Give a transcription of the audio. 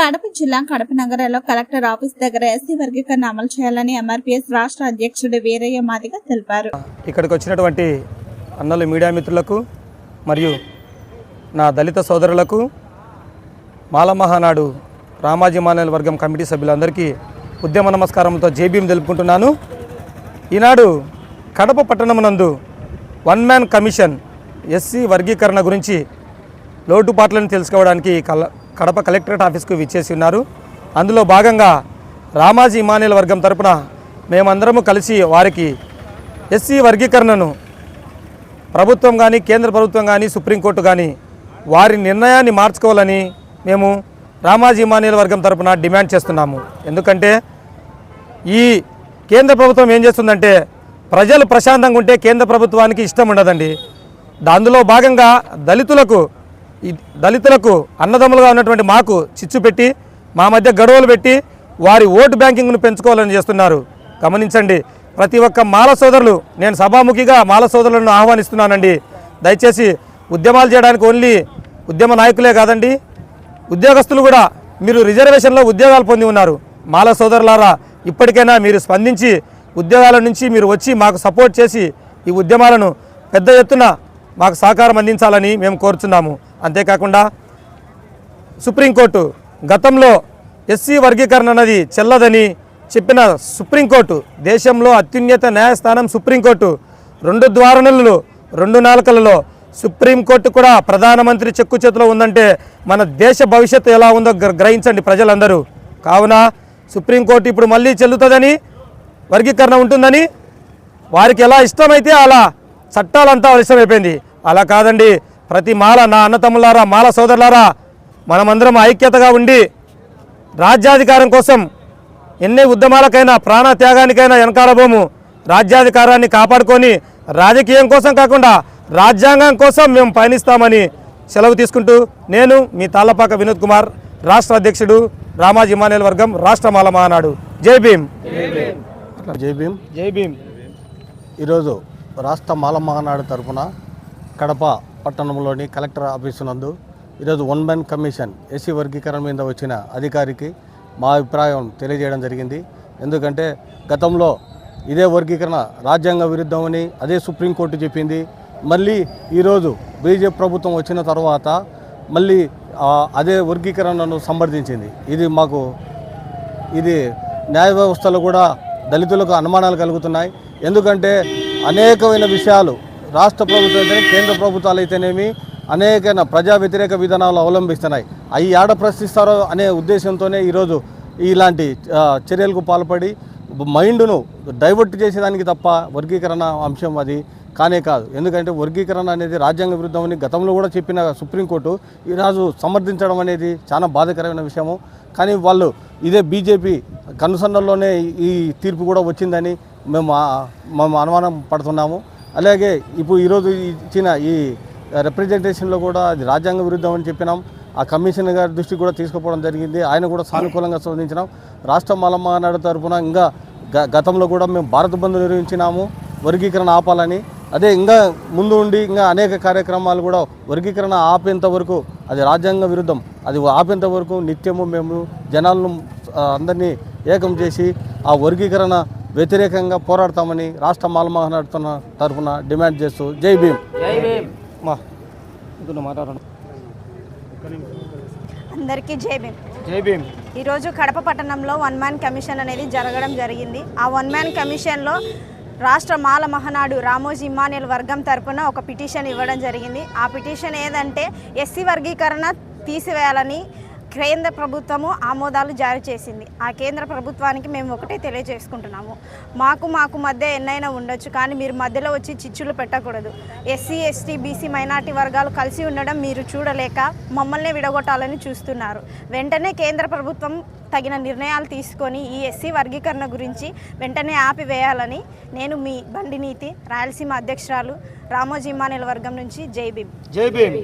కడప జిల్లా కడప నగరంలో collector office దగ్గర ఎస్సీ వర్గీకరణ అమలు చేయాలని ఎంఆర్పీఎస్ రాష్ట్ర అధ్యక్షుడు వీరయ్య మాదిగ తెలిపారు. ఇక్కడికి వచ్చినటువంటి అన్నలు మీడియా మిత్రులకు మరియు నా దళిత సోదరులకు మాలమహానాడు రామాజీ మానేల వర్గం కమిటీ సభ్యులందరికీ ఉద్యమ నమస్కారంతో జేబీఎం తెలుపుకుంటున్నాను. ఈనాడు కడప పట్టణమునందు వన్ మ్యాన్ కమిషన్ ఎస్సీ వర్గీకరణ గురించి లోటుపాట్లను తెలుసుకోవడానికి కడప కలెక్టరేట్ ఆఫీస్కు విచ్చేసి ఉన్నారు. అందులో భాగంగా రామాజీ ఇమానియల్ వర్గం తరపున మేమందరము కలిసి వారికి ఎస్సీ వర్గీకరణను ప్రభుత్వం కానీ కేంద్ర ప్రభుత్వం కానీ సుప్రీంకోర్టు కానీ వారి నిర్ణయాన్ని మార్చుకోవాలని మేము రామాజీ ఇమానియల్ వర్గం తరపున డిమాండ్ చేస్తున్నాము. ఎందుకంటే ఈ కేంద్ర ప్రభుత్వం ఏం చేస్తుందంటే ప్రజలు ప్రశాంతంగా ఉంటే కేంద్ర ప్రభుత్వానికి ఇష్టం ఉండదండి. అందులో భాగంగా దళితులకు అన్నదమ్ములుగా ఉన్నటువంటి మాకు చిచ్చు పెట్టి మా మధ్య గడువులు పెట్టి వారి ఓటు బ్యాంకింగ్ను పెంచుకోవాలని చేస్తున్నారు. గమనించండి, ప్రతి ఒక్క మాల సోదరులు, నేను సభాముఖిగా మాల సోదరులను ఆహ్వానిస్తున్నానండి. దయచేసి ఉద్యమాలు చేయడానికి ఓన్లీ ఉద్యమ నాయకులే కాదండి, ఉద్యోగస్తులు కూడా మీరు రిజర్వేషన్లో ఉద్యోగాలు పొంది ఉన్నారు. మాల సోదరులారా, ఇప్పటికైనా మీరు స్పందించి ఉద్యోగాల నుంచి మీరు వచ్చి మాకు సపోర్ట్ చేసి ఈ ఉద్యమాలను పెద్ద ఎత్తున మాకు సహకారం అందించాలని మేము కోరుతున్నాము. అంతేకాకుండా సుప్రీంకోర్టు గతంలో ఎస్సీ వర్గీకరణ అన్నది చెల్లదని చెప్పిన సుప్రీంకోర్టు, దేశంలో అత్యున్నత న్యాయస్థానం సుప్రీంకోర్టు, 2 ద్వారణలలో 2 నాలుకలలో సుప్రీంకోర్టు కూడా ప్రధానమంత్రి చెక్కు చేతిలో ఉందంటే మన దేశ భవిష్యత్తు ఎలా ఉందో గ్రహించండి ప్రజలందరూ. కావున సుప్రీంకోర్టు ఇప్పుడు మళ్ళీ చెల్లుతుందని, వర్గీకరణ ఉంటుందని వారికి ఎలా ఇష్టమైతే అలా చట్టాలంతా ఇష్టమైపోయింది. అలా కాదండి, ప్రతి మాల, నా అన్నతమ్ములారా, మాల సోదరులారా, మనమందరం ఐక్యతగా ఉండి రాజ్యాధికారం కోసం ఎన్ని ఉద్యమాలకైనా ప్రాణ త్యాగానికైనా వెనకాలబోము. రాజ్యాధికారాన్ని కాపాడుకొని రాజకీయం కోసం కాకుండా రాజ్యాంగం కోసం మేము పయనిస్తామని సెలవు తీసుకుంటూ నేను మీ తాళ్లపాక వినోద్ కుమార్, రాష్ట్ర అధ్యక్షుడు రామాజీ ఇమానియల్ వర్గం రాష్ట్ర మాల మహానాడు. జై భీమ్. జై భీమ్. జై భీమ్. ఈరోజు రాష్ట్ర మాల మహానాడు తరఫున కడప పట్టణంలోని కలెక్టర్ ఆఫీసు నందు ఈరోజు వన్ మ్యాన్ కమిషన్ ఎస్సీ వర్గీకరణ మీద వచ్చిన అధికారికి మా అభిప్రాయం తెలియజేయడం జరిగింది. ఎందుకంటే గతంలో ఇదే వర్గీకరణ రాజ్యాంగ విరుద్ధమని అదే సుప్రీంకోర్టు చెప్పింది. మళ్ళీ ఈరోజు బీజేపీ ప్రభుత్వం వచ్చిన తర్వాత మళ్ళీ అదే వర్గీకరణను సమర్థించింది. ఇది న్యాయ వ్యవస్థలో కూడా దళితులకు అనుమానాలు కలుగుతున్నాయి. ఎందుకంటే అనేకమైన విషయాలు రాష్ట్ర ప్రభుత్వం అయితేనే కేంద్ర ప్రభుత్వాలు అయితేనేమి అనేకమైన ప్రజా వ్యతిరేక విధానాలు అవలంబిస్తున్నాయి. అవి ఆడ ప్రశ్నిస్తారో అనే ఉద్దేశంతోనే ఈరోజు ఇలాంటి చర్యలకు పాల్పడి మైండ్ను డైవర్ట్ చేసేదానికి తప్ప వర్గీకరణ అంశం అది కానే కాదు. ఎందుకంటే వర్గీకరణ అనేది రాజ్యాంగ విరుద్ధమని గతంలో కూడా చెప్పిన సుప్రీంకోర్టు ఈరోజు సమర్థించడం అనేది చాలా బాధాకరమైన విషయము. కానీ వాళ్ళు ఇదే బీజేపీ కనుసన్నల్లోనే ఈ తీర్పు కూడా వచ్చిందని మేము అనుమానం పడుతున్నాము. అలాగే ఇప్పుడు ఈరోజు ఇచ్చిన ఈ రిప్రజెంటేషన్లో కూడా అది రాజ్యాంగ విరుద్ధం అని చెప్పినాం. ఆ కమిషన్ గారి దృష్టికి కూడా తీసుకుపోవడం జరిగింది. ఆయన కూడా సానుకూలంగా స్పందించినాం. రాష్ట్ర మాల మహానాడు తరఫున ఇంకా గతంలో కూడా మేము భారత బంద్ నిర్వహించినాము వర్గీకరణ ఆపాలని. అదే ఇంకా ముందు ఉండి ఇంకా అనేక కార్యక్రమాలు కూడా వర్గీకరణ ఆపేంత వరకు, అది రాజ్యాంగ విరుద్ధం, అది ఆపేంత వరకు నిత్యము మేము జనాలను అందరినీ ఏకం చేసి ఆ వర్గీకరణ వ్యతిరేకంగా పోరాడతామని రాష్ట్ర మాల మహానాడు తరఫున డిమాండ్ చేస్తూ జై భీమ్. అందరికీ జై భీమ్. జై భీమ్. ఈరోజు కడప పట్టణంలో వన్ మ్యాన్ కమిషన్ అనేది జరగడం జరిగింది. ఆ వన్ మ్యాన్ కమిషన్లో రాష్ట్ర మాల మహానాడు రామోజీ ఇమానియల్ వర్గం తరపున ఒక పిటిషన్ ఇవ్వడం జరిగింది. ఆ పిటిషన్ ఏదంటే ఎస్సీ వర్గీకరణ తీసివేయాలని కేంద్ర ప్రభుత్వము ఆమోదాలు జారీ చేసింది. ఆ కేంద్ర ప్రభుత్వానికి మేము ఒకటే తెలియజేసుకుంటున్నాము, మాకు మధ్య ఎన్నైనా ఉండొచ్చు, కానీ మీరు మధ్యలో వచ్చి చిచ్చులు పెట్టకూడదు. ఎస్సీ ఎస్టీ బీసీ మైనార్టీ వర్గాలు కలిసి ఉండడం మీరు చూడలేక మమ్మల్ని విడగొట్టాలని చూస్తున్నారు. వెంటనే కేంద్ర ప్రభుత్వం తగిన నిర్ణయాలు తీసుకొని ఈ ఎస్సీ వర్గీకరణ గురించి వెంటనే ఆపివేయాలని నేను మీ బండి నీతి రాయలసీమ అధ్యక్షురాలు రామోజీ ఇమానియల్ వర్గం నుంచి జై భీమ్. జై భీమ్.